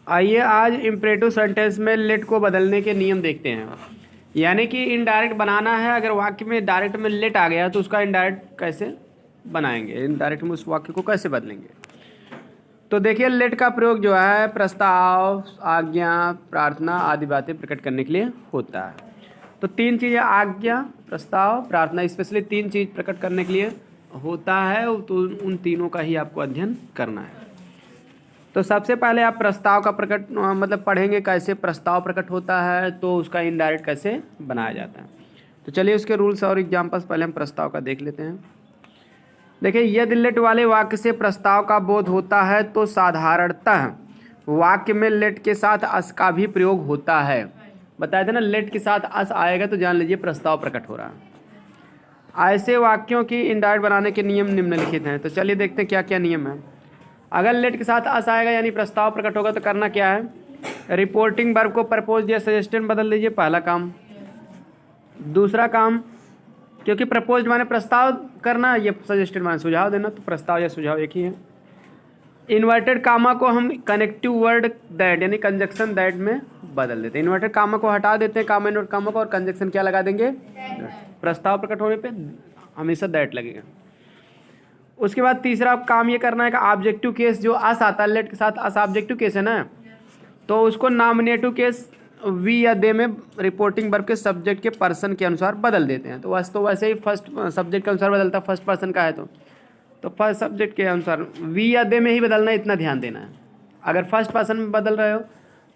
आइए आज imperative sentence में लेट को बदलने के नियम देखते हैं। यानी कि इनडायरेक्ट बनाना है। अगर वाक्य में डायरेक्ट में लेट आ गया तो उसका इनडायरेक्ट कैसे बनाएंगे, इनडायरेक्ट में उस वाक्य को कैसे बदलेंगे। तो देखिए लेट का प्रयोग जो है प्रस्ताव, आज्ञा, प्रार्थना आदि बातें प्रकट करने के लिए होता है। तो तीन चीज़ें आज्ञा, प्रस्ताव, प्रार्थना, स्पेशली तीन चीज़ प्रकट करने के लिए होता है। तो उन तीनों का ही आपको अध्ययन करना है। तो सबसे पहले आप प्रस्ताव का प्रकट मतलब पढ़ेंगे कैसे प्रस्ताव प्रकट होता है, तो उसका इनडायरेक्ट कैसे बनाया जाता है। तो चलिए उसके रूल्स और एग्जांपल्स पहले हम प्रस्ताव का देख लेते हैं। देखिए यदि लेट वाले वाक्य से प्रस्ताव का बोध होता है तो साधारणतः वाक्य में लेट के साथ अस का भी प्रयोग होता है। बताया था ना, लेट के साथ अस आएगा तो जान लीजिए प्रस्ताव प्रकट हो रहा है। ऐसे वाक्यों की इनडायरेक्ट बनाने के नियम निम्नलिखित हैं। तो चलिए देखते हैं क्या क्या नियम है। अगर लेट के साथ अस आएगा यानी प्रस्ताव प्रकट होगा तो करना क्या है, रिपोर्टिंग वर्ब को प्रपोज या सजेस्टेड बदल दीजिए, पहला काम। दूसरा काम, क्योंकि प्रपोज माने प्रस्ताव करना, ये सजेस्टेड माने सुझाव देना, तो प्रस्ताव या सुझाव एक ही है। इन्वर्टेड कामा को हम कनेक्टिव वर्ड दैट यानी कंजक्शन दैट में बदल देते हैं। इन्वर्टेड कामा को हटा देते हैं, कामा इन्वर्ट कामा को, और कंजक्शन क्या लगा देंगे, प्रस्ताव प्रकट होने पे हमेशा दैट लगेगा। उसके बाद तीसरा काम ये करना है कि ऑब्जेक्टिव केस जो अस आता है लेट के साथ, अस ऑब्जेक्टिव केस है ना, तो उसको नॉमिनेटिव केस वी या दे में रिपोर्टिंग वर्ब के सब्जेक्ट के पर्सन के अनुसार बदल देते हैं। तो वैसे ही फर्स्ट सब्जेक्ट के अनुसार बदलता है, फर्स्ट पर्सन का है तो फर्स्ट सब्जेक्ट के अनुसार वी या दे में ही बदलना है, इतना ध्यान देना है। अगर फर्स्ट पर्सन में बदल रहे हो,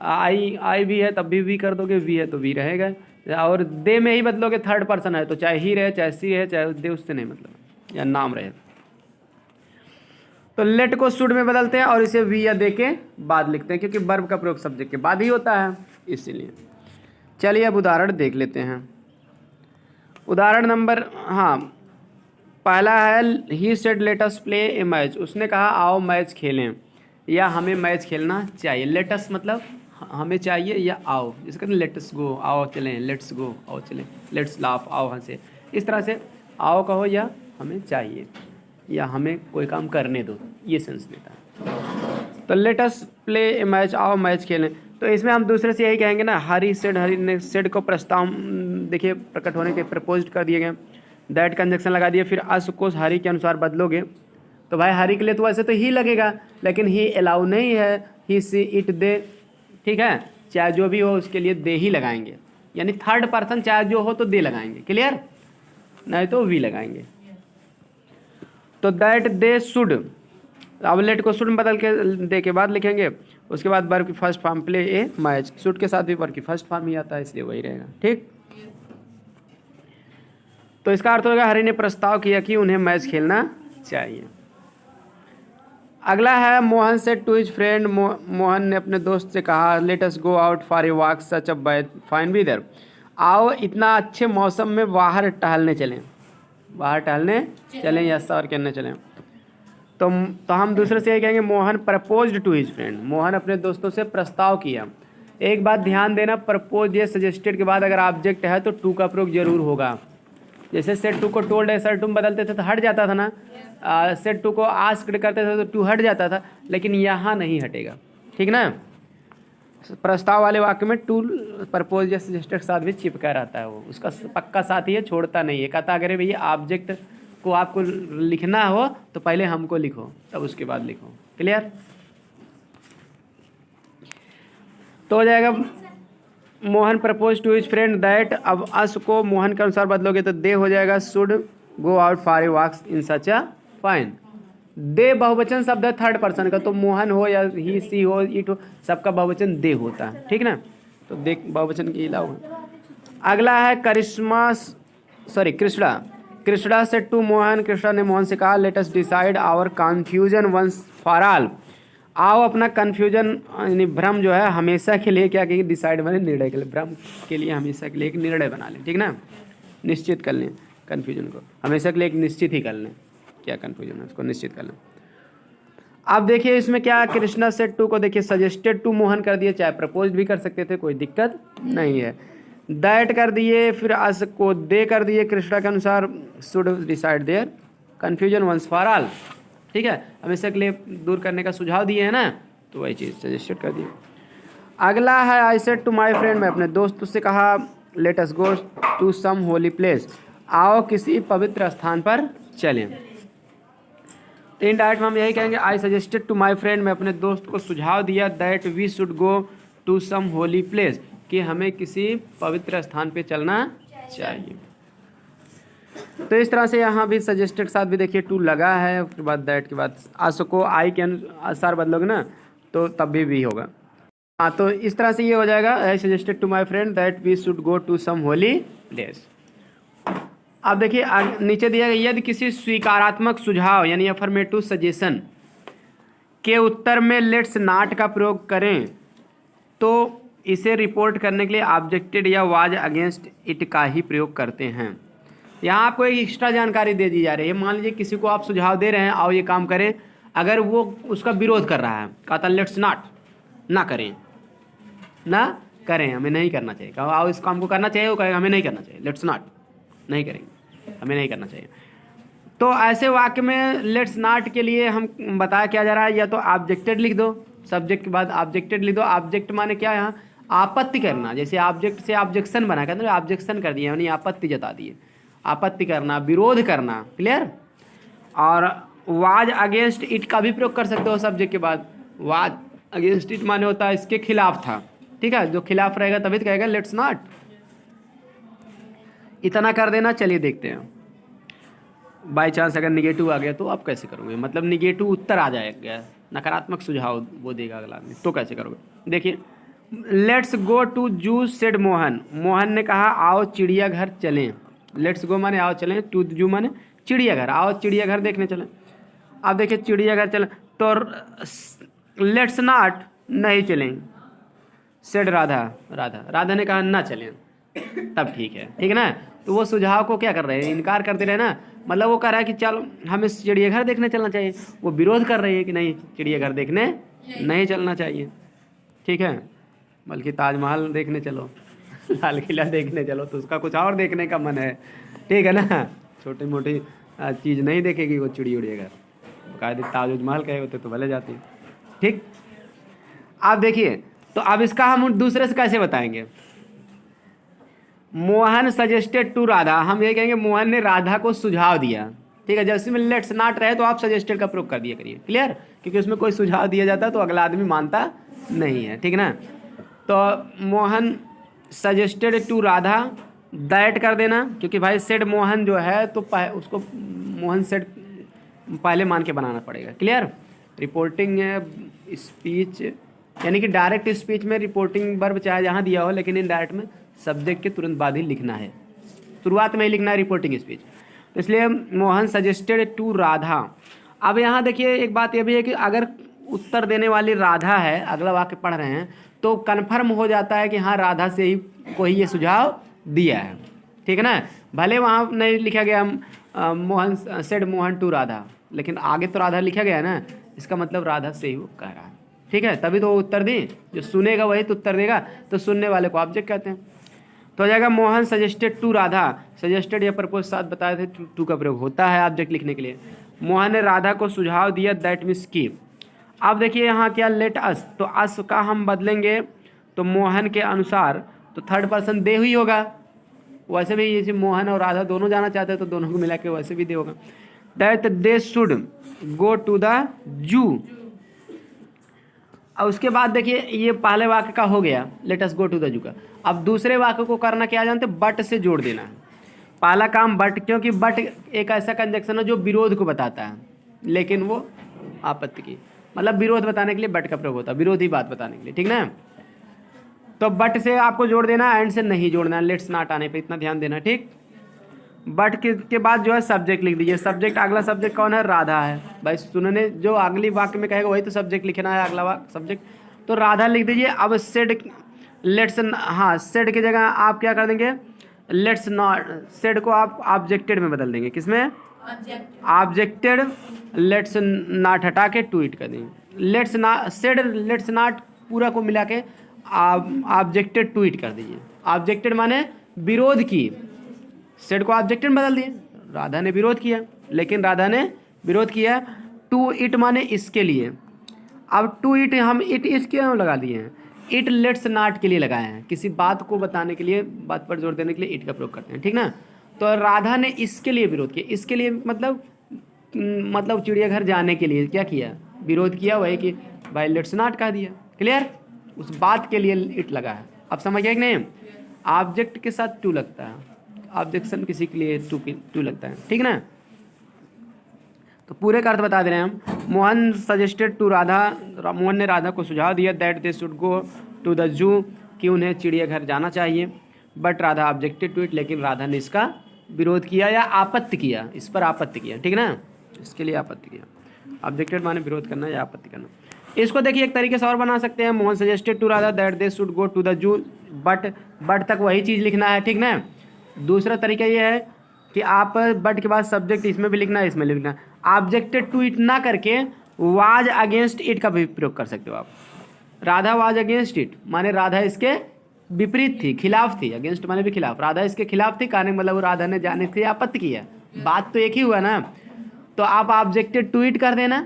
आई भी है तब भी वी कर दोगे, वी है तो वी रहेगा, और दे में ही बदलोगे, थर्ड पर्सन है तो चाहे ही रहे चाहे सी रहे चाहे दे, उससे नहीं मतलब, या नाम रहे। तो लेट को शुड में बदलते हैं और इसे वी या दे के बाद लिखते हैं, क्योंकि वर्ब का प्रयोग सब्जेक्ट के बाद ही होता है, इसीलिए। चलिए अब उदाहरण देख लेते हैं। उदाहरण नंबर, हाँ, पहला है he said let us play A match. उसने कहा आओ मैच खेलें, या हमें मैच खेलना चाहिए। लेट अस मतलब हमें चाहिए, या आओ, जिसका लेट्स गो, आओ चलें, लेट्स गो आओ चलें, लेट्स लाफ आओ हंसे, इस तरह से आओ कहो या हमें चाहिए या हमें कोई काम करने दो, ये सेंस देता है। तो लेट अस प्ले ए मैच, आओ मैच खेलें। तो इसमें हम दूसरे से यही कहेंगे ना, हरी सेड, हरी ने सेड को प्रस्ताव देखिए प्रकट होने के प्रपोज कर दिए गए, दैट कंजक्शन लगा दिए, फिर अस को हरी के अनुसार बदलोगे तो भाई हरी के लिए तो वैसे तो ही लगेगा, लेकिन ही अलाउ नहीं है, ही सी इट दे, ठीक है, चाहे जो भी हो उसके लिए दे ही लगाएंगे, यानी थर्ड पर्सन चाहे जो हो तो दे लगाएंगे, क्लियर, नहीं तो वी लगाएंगे। तो दैट दे शुड, अब लेट को शुड में बदल के दे के बाद लिखेंगे। उसके बाद वर्ब की first form play A match, should के साथ भी वर्ब की फर्स्ट फॉर्म ही आता है, इसलिए वही रहेगा, ठीक। तो इसका अर्थ होगा हरी ने प्रस्ताव किया कि उन्हें मैच खेलना चाहिए। अगला है मोहन से टू हिज फ्रेंड, मोहन ने अपने दोस्त से कहा let us go out for a walk such a fine weather, आओ इतना अच्छे मौसम में बाहर टहलने चलें, बाहर टहलने चलें या सैर करने चलें। तो हम दूसरे से ये कहेंगे Mohan proposed to his friend, Mohan अपने दोस्तों से प्रस्ताव किया। एक बात ध्यान देना, प्रपोज या सजेस्टेड के बाद अगर ऑब्जेक्ट है तो टू का प्रयोग जरूर होगा। जैसे सेट टू को टोल्ड है, सर टू बदलते थे तो हट जाता था ना, सेट टू को आस्क्ड करते थे तो टू हट जाता था, लेकिन यहाँ नहीं हटेगा, ठीक ना। प्रस्ताव वाले वाक्य में टू प्रपोज या सजेस्टेड के साथ भी चिपका रहता है, वो उसका पक्का साथी है, छोड़ता नहीं है। कहता अगर भैया ऑब्जेक्ट को आपको लिखना हो तो पहले हमको लिखो तब उसके बाद लिखो, क्लियर। तो हो जाएगा Mohan propose to his friend that, अब अस को मोहन के अनुसार बदलोगे तो दे हो जाएगा should go out for a walk in such a fine. They बहुवचन शब्द है थर्ड पर्सन का, तो मोहन हो या ही सी हो इट हो, सबका बहुवचन दे होता है, ठीक ना। तो दे बहुवचन के अलावा। अगला है कृष्णा, कृष्णा से टू मोहन, कृष्णा ने मोहन से कहा let us decide our confusion once for all, आओ अपना कन्फ्यूजन यानी भ्रम जो है हमेशा के लिए क्या कहेंगे, डिसाइड माने निर्णय के लिए, भ्रम के लिए हमेशा के लिए एक निर्णय बना लें, ठीक ना, निश्चित कर लें कन्फ्यूजन को, हमेशा के लिए एक निश्चित ही कर लें, क्या कन्फ्यूजन है उसको निश्चित कर लें। अब देखिए इसमें क्या, कृष्णा सेड टू को देखिए सजेस्टेड टू मोहन कर दिए, चाहे प्रपोज भी कर सकते थे, कोई दिक्कत नहीं है। दैट कर दिए, फिर अस को दे कर दिए, कृष्णा के अनुसार should decide their confusion once for all, ठीक है, हमेशा के लिए दूर करने का सुझाव दिए है ना, तो वही चीज़ सजेस्टेड कर दिए। अगला है I said to my friend, मैं अपने दोस्त से कहा let us go to some holy place, आओ किसी पवित्र स्थान पर चलें। तो इनडायरेक्ट में हम यही कहेंगे I suggested to my friend, मैं अपने दोस्त को सुझाव दिया that we should go to some holy place, कि हमें किसी पवित्र स्थान पे चलना चाहिए। तो इस तरह से यहाँ भी सजेस्टेड के साथ भी देखिए टू लगा है, उसके बाद दैट के बाद आस को आई के अनुसार बदलोगे ना तो तब भी होगा। हाँ, तो इस तरह से ये हो जाएगा I suggested to my friend that we should go to some holy place. अब देखिए नीचे दिया गया, यदि किसी स्वीकारात्मक सुझाव यानी अफर्मेटिव सजेशन के उत्तर में लेट्स नॉट का प्रयोग करें तो इसे रिपोर्ट करने के लिए ऑब्जेक्टेड या वाज अगेंस्ट इट का ही प्रयोग करते हैं। यहाँ आपको एक एक्स्ट्रा जानकारी दे दी जा रही है। मान लीजिए किसी को आप सुझाव दे रहे हैं आओ ये काम करें, अगर वो उसका विरोध कर रहा है, कहता लेट्स नॉट, ना करें, हमें नहीं करना चाहिए, कहो आओ इस काम को करना चाहिए, वो कहेगा हमें नहीं करना चाहिए, लेट्स नॉट, नहीं करेंगे, हमें नहीं करना चाहिए। तो ऐसे वाक्य में लेट्स नॉट के लिए हम बताया क्या जा रहा है, या तो ऑब्जेक्टेड लिख दो, सब्जेक्ट के बाद ऑब्जेक्टेड लिख दो। ऑब्जेक्ट माने क्या है, यहाँ आपत्ति करना, जैसे ऑब्जेक्ट से ऑब्जेक्शन बना कर ऑब्जेक्शन कर दिया यानी आपत्ति जता दिए, आपत्ति करना, विरोध करना, क्लियर। और वाज अगेंस्ट इट का भी प्रयोग कर सकते हो सब्जेक्ट के बाद। वाज अगेंस्ट इट माने होता है इसके खिलाफ था, ठीक है, जो खिलाफ रहेगा तभी तो कहेगा लेट्स नॉट। इतना कर देना। चलिए देखते हैं बाई चांस अगर निगेटिव आ गया तो आप कैसे करोगे, मतलब निगेटिव उत्तर आ जाएगा, नकारात्मक सुझाव वो देगा अगला आदमी, तो कैसे करोगे। देखिए लेट्स गो टू जू सेड मोहन, मोहन ने कहा आओ चिड़ियाघर चलें। लेट्स गो माने आओ चलें, टू जू माने चिड़ियाघर, आओ चिड़ियाघर देखने चलें। अब देखिए चिड़ियाघर चलें तो लेट्स नॉट, नहीं चलें, सेड राधा, राधा ने कहा ना चलें, तब ठीक है ना। तो वो सुझाव को क्या कर रहे हैं, इनकार करते रहे ना, मतलब वो कह रहा है कि चलो हमें चिड़ियाघर देखने चलना चाहिए, वो विरोध कर रही है कि नहीं चिड़ियाघर देखने नहीं चलना चाहिए, ठीक है, बल्कि ताजमहल देखने चलो, लाल किला देखने चलो, तो उसका कुछ और देखने का मन है, ठीक है ना, छोटी मोटी चीज़ नहीं देखेगी वो चिड़ियाघर, बाकायदे ताजमहल कहे होते तो भले जाती, ठीक। आप देखिए तो अब इसका हम दूसरे से कैसे बताएंगे। मोहन सजेस्टेड टू राधा, हम ये कहेंगे मोहन ने राधा को सुझाव दिया, ठीक है। जैसे में लेट्स नॉट रहे तो आप सजेस्टेड का प्रयोग कर दिया करिए, क्लियर, क्योंकि उसमें कोई सुझाव दिया जाता है तो अगला आदमी मानता नहीं है, ठीक ना। तो Mohan suggested to Radha, that कर देना, क्योंकि भाई सेड मोहन जो है तो उसको मोहन सेड पहले मान के बनाना पड़ेगा, क्लियर। रिपोर्टिंग स्पीच यानी कि डायरेक्ट स्पीच में रिपोर्टिंग वर्ब चाहे जहाँ दिया हो, लेकिन इनडायरेक्ट में सब्जेक्ट के तुरंत बाद ही लिखना है, शुरुआत में ही लिखना है रिपोर्टिंग स्पीच। तो इसलिए मोहन सजेस्टेड टू राधा। अब यहाँ देखिए एक बात ये भी है कि अगर उत्तर देने वाली राधा है, अगला वाक्य पढ़ रहे हैं तो कन्फर्म हो जाता है कि हाँ राधा से ही कोई ये सुझाव दिया है, ठीक है ना। भले वहाँ नहीं लिखा गया मोहन सेड मोहन टू राधा, लेकिन आगे तो राधा लिखा गया है ना, इसका मतलब राधा से ही वो कह रहा है, ठीक है, तभी तो वो उत्तर दें, जो सुनेगा वही तो उत्तर देगा, तो सुनने वाले को ऑब्जेक्ट कहते हैं। तो हो जाएगा Mohan suggested to Radha, suggested या प्रपोज साथ बताए थे, टू का प्रयोग होता है ऑब्जेक्ट लिखने के लिए। मोहन ने राधा को सुझाव दिया दैट मीन्स की। अब देखिए यहाँ क्या लेट अस, तो अस का हम बदलेंगे तो मोहन के अनुसार तो थर्ड पर्सन दे हुई होगा, वैसे भी जैसे मोहन और राधा दोनों जाना चाहते हैं तो दोनों को मिला के वैसे भी दे होगा। That they should go to the zoo. और उसके बाद देखिए ये पहले वाक्य का हो गया let us go to the zoo का। अब दूसरे वाक्य को करना क्या जानते हैं, बट से जोड़ देना है। पहला काम बट, क्योंकि बट एक ऐसा कंजक्शन है जो विरोध को बताता है, लेकिन वो आपत्ति की, मतलब विरोध बताने के लिए बट का प्रयोग होता है, विरोधी बात बताने के लिए, ठीक ना। तो बट से आपको जोड़ देना, एंड से नहीं जोड़ना, लेट्स नॉट आने पे इतना ध्यान देना, ठीक। बट के बाद जो है सब्जेक्ट लिख दीजिए। सब्जेक्ट, अगला सब्जेक्ट कौन है, राधा है। भाई सुनने जो अगली वाक्य में कहेगा वही तो सब्जेक्ट लिखना है, अगला वाक्य सब्जेक्ट, तो राधा लिख दीजिए। अब सेड, लेट्स, हाँ सेड की जगह आप क्या कर देंगे, लेट्स नॉट, सेड को आप ऑब्जेक्टेड में बदल देंगे, किसमें, ऑब्जेक्टेड। लेट्स नॉट हटा के टू इट कर देंगे। Let's not, said let's not पूरा को मिला के ऑब्जेक्टेड टू इट कर दीजिए। ऑब्जेक्टेड माने विरोध की, सेड को ऑब्जेक्टेड में बदल दिए, राधा ने विरोध किया, लेकिन राधा ने विरोध किया। टू इट माने इसके लिए। अब टू इट हम इट इस क्यों लगा दिए हैं, इट लेट्स नॉट के लिए लगाए हैं, किसी बात को बताने के लिए, बात पर जोर देने के लिए इट का प्रयोग करते हैं, ठीक ना। तो राधा ने इसके लिए विरोध किया, इसके लिए मतलब चिड़ियाघर जाने के लिए क्या किया, विरोध किया, वही कि भाई लेट्स नॉट कह दिया, क्लियर। उस बात के लिए इट लगा है। अब समझ गए कि नहीं। ऑब्जेक्ट के साथ टू लगता है, ऑब्जेक्शन किसी के लिए टू लगता है, ठीक ना। तो पूरे का अर्थ बता दे रहे हैं हम। मोहन सजेस्टेड टू राधा, मोहन ने राधा को सुझाव दिया that they should go to the zoo, कि उन्हें चिड़ियाघर जाना चाहिए। But Radha objected to it, लेकिन राधा ने इसका विरोध किया या आपत्ति किया, इस पर आपत्ति किया, ठीक ना, इसके लिए आपत्ति किया। ऑब्जेक्टेड माने विरोध करना या आपत्ति करना। इसको देखिए एक तरीके से और बना सकते हैं, Mohan suggested to Radha that they should go to the zoo, but तक वही चीज़ लिखना है, ठीक ना। दूसरा तरीका ये है कि आप बट के बाद सब्जेक्ट इसमें भी लिखना है, इसमें लिखना है। ऑब्जेक्टेड टू इट ना करके वाज अगेंस्ट इट का भी प्रयोग कर सकते हो आप। राधा वाज अगेंस्ट इट माने राधा इसके विपरीत थी, खिलाफ थी, अगेंस्ट माने भी खिलाफ, राधा इसके खिलाफ थी, कहने मतलब राधा ने जाने के आपत्ति किया, बात तो एक ही हुआ ना। तो आप ऑब्जेक्टेड टू इट कर देना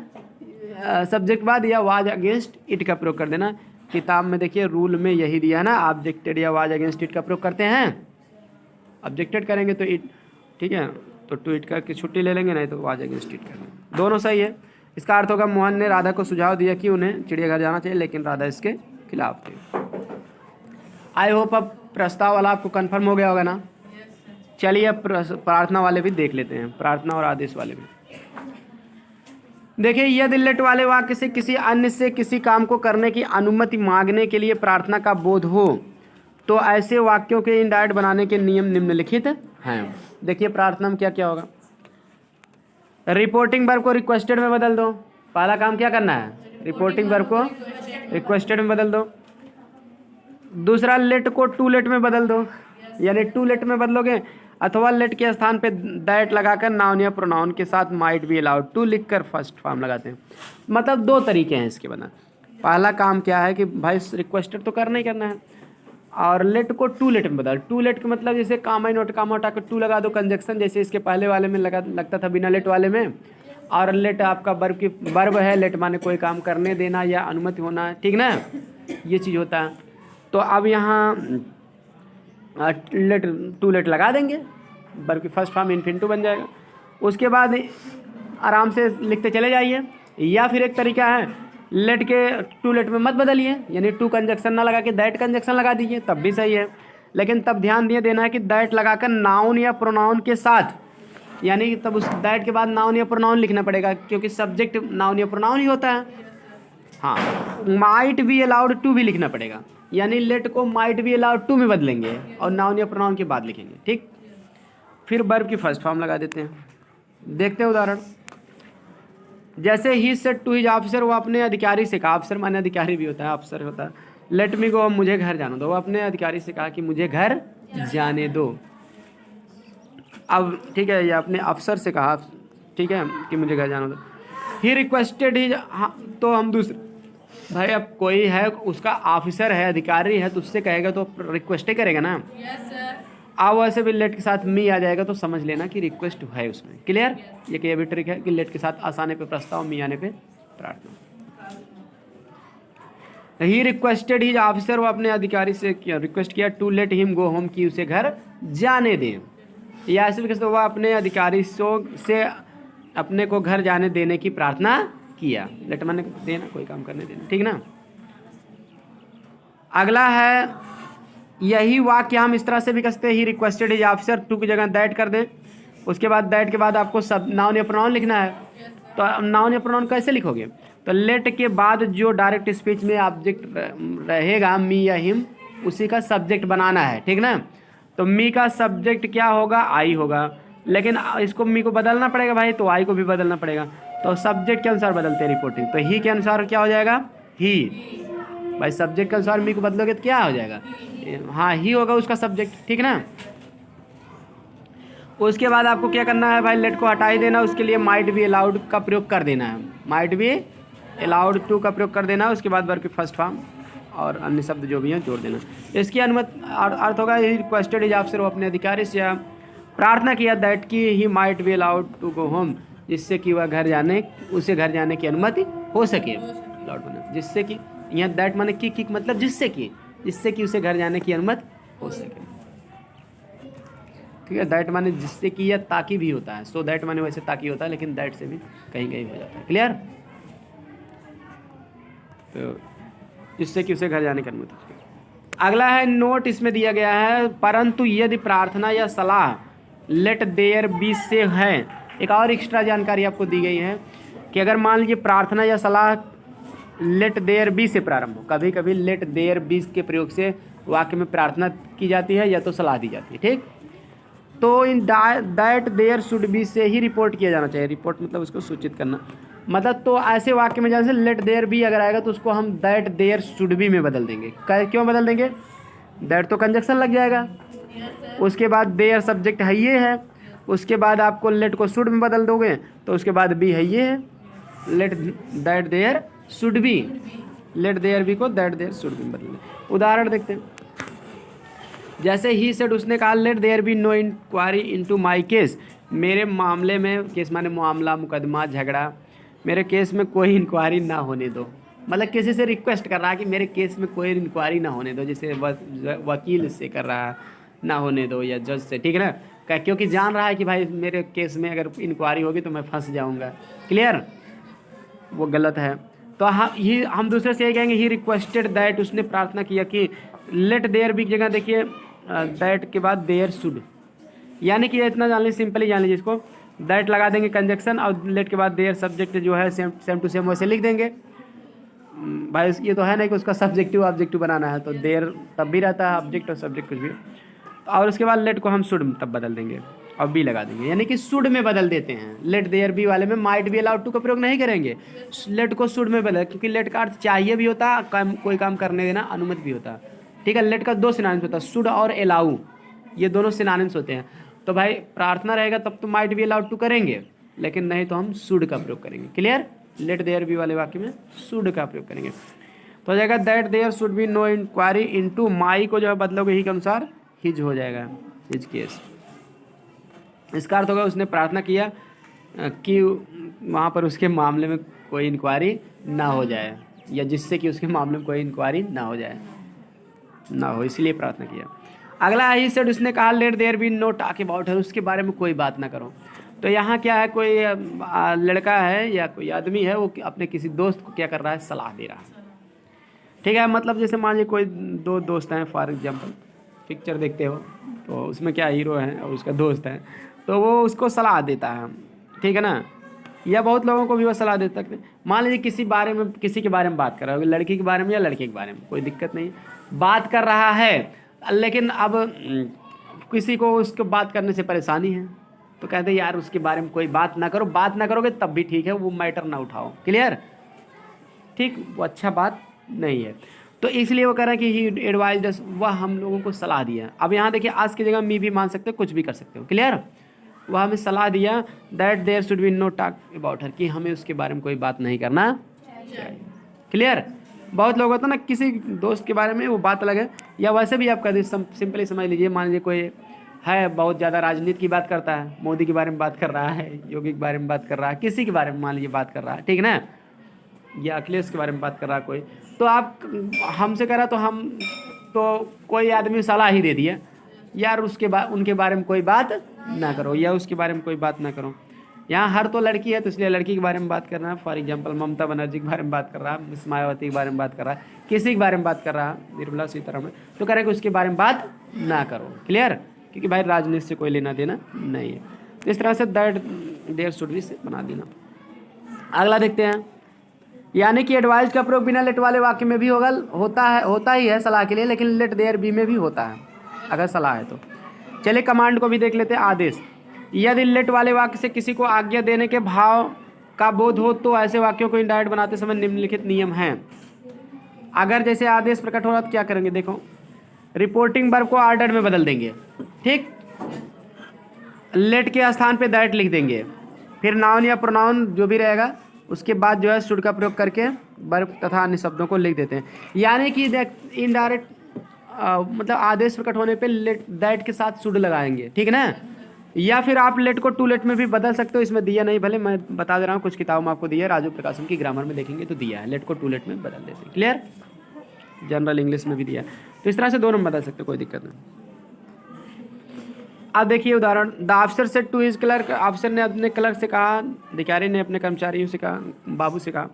सब्जेक्ट बाद, या वाज अगेंस्ट इट का प्रयोग कर देना। किताब में देखिए रूल में यही दिया है ना, ऑब्जेक्टेड या वाज अगेंस्ट इट का प्रयोग करते हैं। ऑब्जेक्टेड करेंगे तो इट, ठीक है, तो टू इट करके छुट्टी ले लेंगे, नहीं तो वाज अगेंस्ट इट करेंगे, दोनों सही है। इसका अर्थ होगा मोहन ने राधा को सुझाव दिया कि उन्हें चिड़ियाघर जाना चाहिए, लेकिन राधा इसके खिलाफ थी। आई होप अब प्रस्ताव वाला आपको कंफर्म हो गया होगा ना। चलिए अब प्रार्थना वाले भी देख लेते हैं, प्रार्थना और आदेश वाले भी। देखिए यदि लेट वाले वाक्य से किसी अन्य से किसी काम को करने की अनुमति मांगने के लिए प्रार्थना का बोध हो तो ऐसे वाक्यों के इनडायरेक्ट बनाने के नियम निम्नलिखित हैं। देखिए प्रार्थना में क्या क्या होगा। रिपोर्टिंग वर्ब को रिक्वेस्टेड में बदल दो, पहला काम क्या करना है, रिपोर्टिंग वर्ब को रिक्वेस्टेड में बदल दो। दूसरा लेट को टू लेट में बदल दो, यानी टू लेट में बदलोगे, अथवा लेट के स्थान पे दैट लगाकर नाउन या प्रोनाउन के साथ माइट बी अलाउड टू लिखकर फर्स्ट फॉर्म लगाते हैं। मतलब दो तरीके हैं इसके बना। पहला काम क्या है कि भाई रिक्वेस्टेड तो करना ही करना है, और लेट को टू लेट में बदल। टू लेट का मतलब जैसे कामा नोट कामा उठा कर टू लगा दो, कंजक्शन जैसे इसके पहले वाले में लगता था बिना लेट वाले में। और लेट आपका वर्ब है, लेट माने कोई काम करने देना या अनुमति होना है, ठीक ना, ये चीज़ होता है। तो अब यहाँ लेट टू लेट लगा देंगे, वर्ब की फर्स्ट फॉर्म इन्फिनिटिव बन जाएगा। उसके बाद आराम से लिखते चले जाइए। या फिर एक तरीका है, लेट के टू लेट में मत बदलिए, यानी टू कंजक्शन ना लगा के दैट कंजक्शन लगा दीजिए, तब भी सही है। लेकिन तब ध्यान दिए देना है कि दैट लगाकर नाउन या प्रोनाउन के साथ, यानी तब उस दैट के बाद नाउन या प्रोनाउन लिखना पड़ेगा, क्योंकि सब्जेक्ट नाउन या प्रोनाउन ही होता है। हाँ, माइट बी अलाउड टू भी लिखना पड़ेगा, यानी लेट को माइट बी अलाउड टू में बदलेंगे और नाउन या प्रोनाउन के बाद लिखेंगे, ठीक। फिर वर्ब की फर्स्ट फॉर्म लगा देते हैं। देखते हैं उदाहरण। जैसे he said to his officer, वो अपने अधिकारी से कहा, ऑफिसर माने अधिकारी भी होता है, ऑफिसर होता है। लेट मी गो, मुझे घर जाने दो, वो अपने अधिकारी से कहा कि मुझे घर जाने दो। अब ठीक है, ये अपने अफसर से कहा, ठीक है, कि मुझे घर जाने दो। ही रिक्वेस्टेड हिज, हाँ, तो हम दूसरे भाई अब कोई है उसका ऑफिसर है, अधिकारी है, तो उससे कहेगा तो रिक्वेस्ट ही करेगा ना। अब वैसे भी लेट के साथ मी आ जाएगा तो समझ लेना कि रिक्वेस्ट है उसमें, क्लियर। ये कि भी ट्रिक है कि लेट के साथ आसाने पे प्रस्ताव, मी आने पे प्रार्थना। ही रिक्वेस्टेड हिज ऑफिसर, वो अपने अधिकारी से रिक्वेस्ट किया to let him go home, कि उसे घर जाने दें। या ऐसे भी कह सकते वह अपने अधिकारी से अपने को घर जाने देने की प्रार्थना किया। लेट माने देना, कोई काम करने देना, ठीक ना। अगला है, यही वाक्य हम इस तरह से भी कहते हैं, he requested his officer, to की जगह दैट कर दें। उसके बाद दैट के बाद आपको सब नाउन या प्रोनाउन लिखना है। तो नाउन या प्रोनाउन कैसे लिखोगे, तो लेट के बाद जो डायरेक्ट स्पीच में ऑब्जेक्ट रहेगा मी या हिम, उसी का सब्जेक्ट बनाना है, ठीक ना। तो मी का सब्जेक्ट क्या होगा, आई होगा, लेकिन इसको मी को बदलना पड़ेगा भाई, तो आई को भी बदलना पड़ेगा। तो सब्जेक्ट के अनुसार बदलते हैं रिपोर्टिंग, तो ही के अनुसार क्या हो जाएगा, ही। भाई सब्जेक्ट के अनुसार मी को बदलोगे तो क्या हो जाएगा, हाँ ही होगा उसका सब्जेक्ट, ठीक ना। उसके बाद आपको क्या करना है भाई, लेट को हटा ही देना, उसके लिए माइट बी अलाउड का प्रयोग कर देना है, माइट बी अलाउड टू का प्रयोग कर देना है। उसके बाद वर्ब की फर्स्ट फॉर्म और अन्य शब्द जो भी हैं जोड़ देना। इसकी अनुमति अर्थ होगा, ही रिक्वेस्टेड हिज ऑफिसर, वो अपने अधिकारी से प्रार्थना किया दैट की he might be allowed to go home, जिससे कि वह उसे घर जाने की अनुमति हो सके, जिससे कि यहाँ दैट माने कि मतलब जिससे कि उसे घर जाने की अनुमति हो सके। ठीक है, दैट माने जिससे कि या ताकि भी होता है, सो दैट माने वैसे ताकि होता है, लेकिन दैट से भी कहीं कहीं हो जाता है। क्लियर? तो जिससे कि उसे घर जाने की अनुमति हो सके। अगला है नोट, इसमें दिया गया है परंतु यदि प्रार्थना या सलाह लेट देयर बी से है। एक और एक्स्ट्रा जानकारी आपको दी गई है कि अगर मान लीजिए प्रार्थना या सलाह लेट देयर बी से प्रारंभ हो, कभी कभी लेट देयर बी के प्रयोग से वाक्य में प्रार्थना की जाती है या तो सलाह दी जाती है। ठीक, तो in that there should be से ही रिपोर्ट किया जाना चाहिए। रिपोर्ट मतलब उसको सूचित करना, मतलब तो ऐसे वाक्य में जैसे लेट देयर बी अगर आएगा तो उसको हम दैट देयर शुड बी में बदल देंगे। क्यों बदल देंगे? दैट तो कंजक्शन लग जाएगा, उसके बाद देयर सब्जेक्ट है ये है, उसके बाद आपको लेट को शुड में बदल दोगे तो उसके बाद बी है ये है, let that there should be, let there be को दैट देयर शुड बी में बदल दें। उदाहरण देखते हैं, जैसे ही सेड उसने कहा let there be no inquiry into my case, मेरे मामले में, केस माने मामला, मुकदमा, झगड़ा, मेरे केस में कोई इंक्वायरी ना होने दो। मतलब किसी से रिक्वेस्ट कर रहा है कि मेरे केस में कोई इंक्वायरी ना होने दो, जैसे वकील से कर रहा है ना होने दो या जज से। ठीक है ना, क्योंकि जान रहा है कि भाई मेरे केस में अगर इंक्वायरी होगी तो मैं फंस जाऊंगा। क्लियर? वो गलत है। तो हम दूसरे से ये कहेंगे ही रिक्वेस्टेड दैट, उसने प्रार्थना किया कि लेट देयर बी की जगह देखिए दैट के बाद देयर शुड, यानी कि इतना जान लीजिए, सिंपली जान लीजिए इसको, दैट लगा देंगे कंजक्शन और लेट के बाद देयर सब्जेक्ट जो है सेम टू सेम वैसे लिख देंगे। भाई ये तो है नहीं कि उसका सब्जेक्टिव ऑब्जेक्टिव बनाना है, तो देयर तब भी रहता है ऑब्जेक्ट और सब्जेक्ट कुछ भी, और उसके बाद लेट को हम शुड तब बदल देंगे और बी लगा देंगे, यानी कि शुड में बदल देते हैं। लेट देयर बी वाले में माइट बी अलाउड टू का प्रयोग नहीं करेंगे, लेट को शुड में बदल, क्योंकि लेट का अर्थ चाहिए भी होता है, कोई काम करने देना, अनुमति भी होता है। ठीक है, लेट का दो सिनोनिम्स होता है, शुड और अलाउ, ये दोनों सिनोनिम्स होते हैं। तो भाई प्रार्थना रहेगा तब तो माइट बी अलाउड टू करेंगे, लेकिन नहीं तो हम शुड का प्रयोग करेंगे। क्लियर? लेट देयर बी वाले वाक्य में शुड का प्रयोग करेंगे। तो हो जाएगा that there should be no inquiry into my को जो है बदलोगे ही के अनुसार हिज हो जाएगा, हिज केस। इसका अर्थ होगा उसने प्रार्थना किया कि वहाँ पर उसके मामले में कोई इंक्वायरी ना हो जाए, या जिससे कि उसके मामले में कोई इंक्वायरी ना हो जाए, ना हो, इसलिए प्रार्थना किया। अगला ही सेड, उसने कहा let there be no talk about her, उसके बारे में कोई बात ना करो। तो यहाँ क्या है, कोई लड़का है या कोई आदमी है, वो अपने किसी दोस्त को क्या कर रहा है, सलाह दे रहा है। ठीक है, मतलब जैसे मान लीजिए कोई दो दोस्त हैं, फॉर एग्जाम्पल पिक्चर देखते हो तो उसमें क्या हीरो है और उसका दोस्त है, तो वो उसको सलाह देता है। ठीक है ना, या बहुत लोगों को भी वो सलाह दे सकते हैं। मान लीजिए किसी के बारे में बात कर रहा है, लड़की के बारे में या लड़के के बारे में, कोई दिक्कत नहीं, बात कर रहा है, लेकिन अब किसी को उसको बात करने से परेशानी है, तो कहते हैं यार उसके बारे में कोई बात ना करो, बात ना करोगे तब भी ठीक है, वो मैटर ना उठाओ। क्लियर? ठीक, वो अच्छा बात नहीं है, तो इसलिए वो कह रहा है कि ही एडवाइज्ड अस, वह हम लोगों को सलाह दिया। अब यहाँ देखिए आज की जगह मी भी मान सकते हो, कुछ भी कर सकते हो। क्लियर? वह हमें सलाह दिया that there should be no talk about her, कि हमें उसके बारे में कोई बात नहीं करना चाहिए। क्लियर? बहुत लोग होते हैं ना, किसी दोस्त के बारे में वो बात अलग है, या वैसे भी आप कह सिंपली समझ लीजिए, मान लीजिए कोई है बहुत ज़्यादा राजनीति की बात करता है, मोदी के बारे में बात कर रहा है, योगी के बारे में बात कर रहा है, किसी के बारे में मान लीजिए बात कर रहा है, ठीक है ना, या अखिलेश के बारे में बात कर रहा है कोई, तो आप हमसे कह रहा तो हम तो कोई आदमी सलाह ही दे दिया यार उनके बारे में कोई बात ना करो, या उसके बारे में कोई बात ना करो। यहाँ हर तो लड़की है तो इसलिए लड़की के बारे में बात करना है, फॉर एग्जांपल ममता बनर्जी के बारे में बात कर रहा है, मिस मायावती के बारे में बात कर रहा है, किसी के बारे में बात कर रहा है, निर्मला सीतारमण, तो कह रहे कि उसके बारे में बात ना करो। क्लियर? क्योंकि भाई राजनीति से कोई लेना देना नहीं है। तो इस तरह say that there should be से बना देना। अगला देखते हैं, यानी कि एडवाइस का प्रयोग बिना लेट वाले वाक्य में भी होता ही है सलाह के लिए, लेकिन लेट देयर बी में भी होता है अगर सलाह है तो। चलिए कमांड को भी देख लेते हैं। आदेश, यदि लेट वाले वाक्य से किसी को आज्ञा देने के भाव का बोध हो तो ऐसे वाक्यों को इनडायरेक्ट बनाते समय निम्नलिखित नियम हैं। अगर जैसे आदेश प्रकट हो रहा तो क्या करेंगे, देखो रिपोर्टिंग वर्ब को ऑर्डर में बदल देंगे, ठीक, लेट के स्थान पे दैट लिख देंगे, फिर नाउन या प्रोनाउन जो भी रहेगा उसके बाद जो है शुड का प्रयोग करके वर्ब तथा अन्य शब्दों को लिख देते हैं। यानी कि इनडायरेक्ट मतलब आदेश प्रकट होने पे लेट दैट के साथ शुड लगाएंगे, ठीक है ना, या फिर आप लेट को टू लेट में भी बदल सकते हो, इसमें दिया नहीं, भले मैं बता दे रहा हूँ, कुछ किताबों में आपको दिया है, राजू प्रकाशन की ग्रामर में देखेंगे तो दिया है, लेट को टू लेट में बदल देते हैं। क्लियर? जनरल इंग्लिश में भी दिया है। तो इस तरह से 2 नंबर बदल सकते, कोई दिक्कत नहीं। अब देखिए उदाहरण, द अफसर सेड टू हिज क्लर्क, अफसर ने अपने क्लर्क से कहा, अधिकारी ने अपने कर्मचारियों से कहा, बाबू से कहा।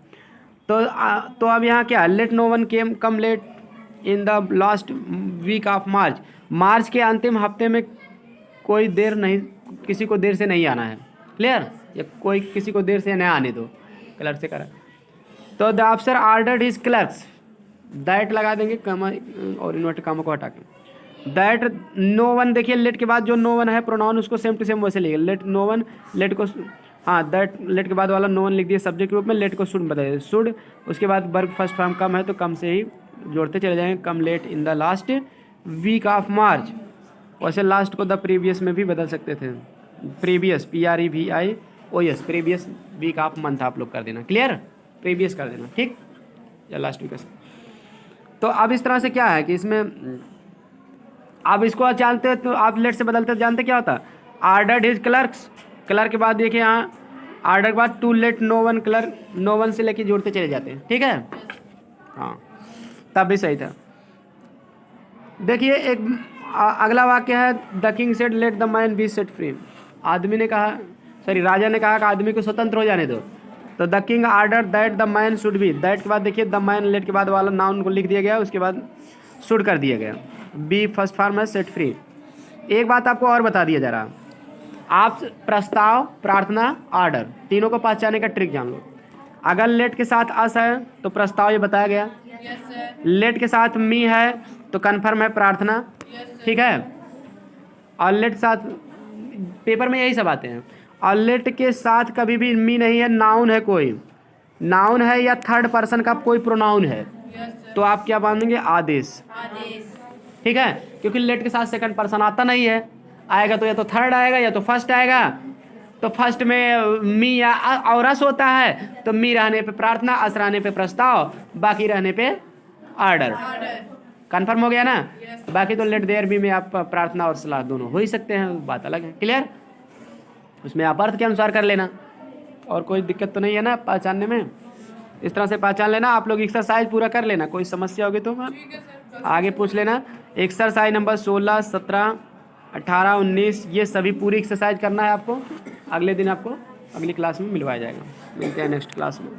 तो अब यहाँ क्या, let no one came come late in the last week of March, मार्च के अंतिम हफ्ते में कोई देर नहीं, किसी को देर से नहीं आना है, क्लियर, या कोई किसी को देर से नहीं आने दो, क्लर्क से करा। तो द अफसर ऑर्डर्ड हिज क्लर्क्स, दैट लगा देंगे कमा और इन्वर्टेड कामा को हटा के, दैट नो वन, देखिए लेट के बाद जो नो वन है प्रोनाउन उसको सेम टू सेम वैसे लिखिए, लेट नो वन, लेट को, हाँ दैट लेट के बाद वाला नो वन लिख दिए सब्जेक्ट रूप में, लेट को शुड बताइए, शुड, उसके बाद वर्ब फर्स्ट फॉर्म कम है तो कम से ही जोड़ते चले जाएंगे, come late in the last week of March. वैसे लास्ट को द प्रीवियस में भी बदल सकते थे, previous PREVIOS, previous week of month आप लोग कर देना, क्लियर, प्रीवियस कर देना, ठीक, या लास्ट वीक। तो अब इस तरह से क्या है कि इसमें आप इसको जानते हो तो आप लेट से बदलते हो, जानते क्या होता है, ऑर्डर्ड हिज क्लर्क्स, क्लर्क के बाद देखिए यहाँ ऑर्डर के बाद to let no one, clerk no one से लेके जोड़ते चले जाते हैं, ठीक है, हाँ तब भी सही था। देखिए एक अगला वाक्य है, the king said let the man B set free, आदमी ने कहा, सॉरी राजा ने कहा कि आदमी को स्वतंत्र हो जाने दो, तो the king order that the man should be, that के बाद देखिए द मैन लेट के बाद वाला नाउन को लिख दिया गया, उसके बाद शुड कर दिया गया, बी फर्स्ट फॉर्म है सेट फ्री। एक बात आपको और बता दिया जा रहा, आप प्रस्ताव, प्रार्थना, ऑर्डर तीनों को पहचाने का ट्रिक जान लो। अगर लेट के साथ अस है तो प्रस्ताव ये बताया गया, लेट के साथ मी है तो कन्फर्म है प्रार्थना, ठीक है, और लेट साथ पेपर में यही सब आते हैं, और लेट के साथ कभी भी मी नहीं है, नाउन है, कोई नाउन है या थर्ड पर्सन का कोई प्रोनाउन है, तो आप क्या बांधेंगे, आदेश, ठीक है, क्योंकि लेट के साथ सेकंड पर्सन आता नहीं है, आएगा तो या तो थर्ड आएगा या तो फर्स्ट आएगा, तो फर्स्ट में मी या और अस होता है, तो मी रहने पे प्रार्थना, अस रहने पे प्रस्ताव, बाकी रहने पे ऑर्डर, कंफर्म हो गया ना। बाकी तो लेट देयर बी में आप प्रार्थना और सलाह दोनों हो ही सकते हैं, बात अलग है, क्लियर, उसमें आप अर्थ के अनुसार कर लेना, और कोई दिक्कत तो नहीं है ना पहचानने में, इस तरह से पहचान लेना। आप लोग एक्सरसाइज पूरा कर लेना, कोई समस्या होगी तो आगे पूछ लेना। एक्सरसाइज नंबर 16, 17, 18, 19 ये सभी पूरी एक्सरसाइज करना है आपको, अगले दिन आपको अगली क्लास में मिलवाया जाएगा। मिलते हैं नेक्स्ट क्लास में।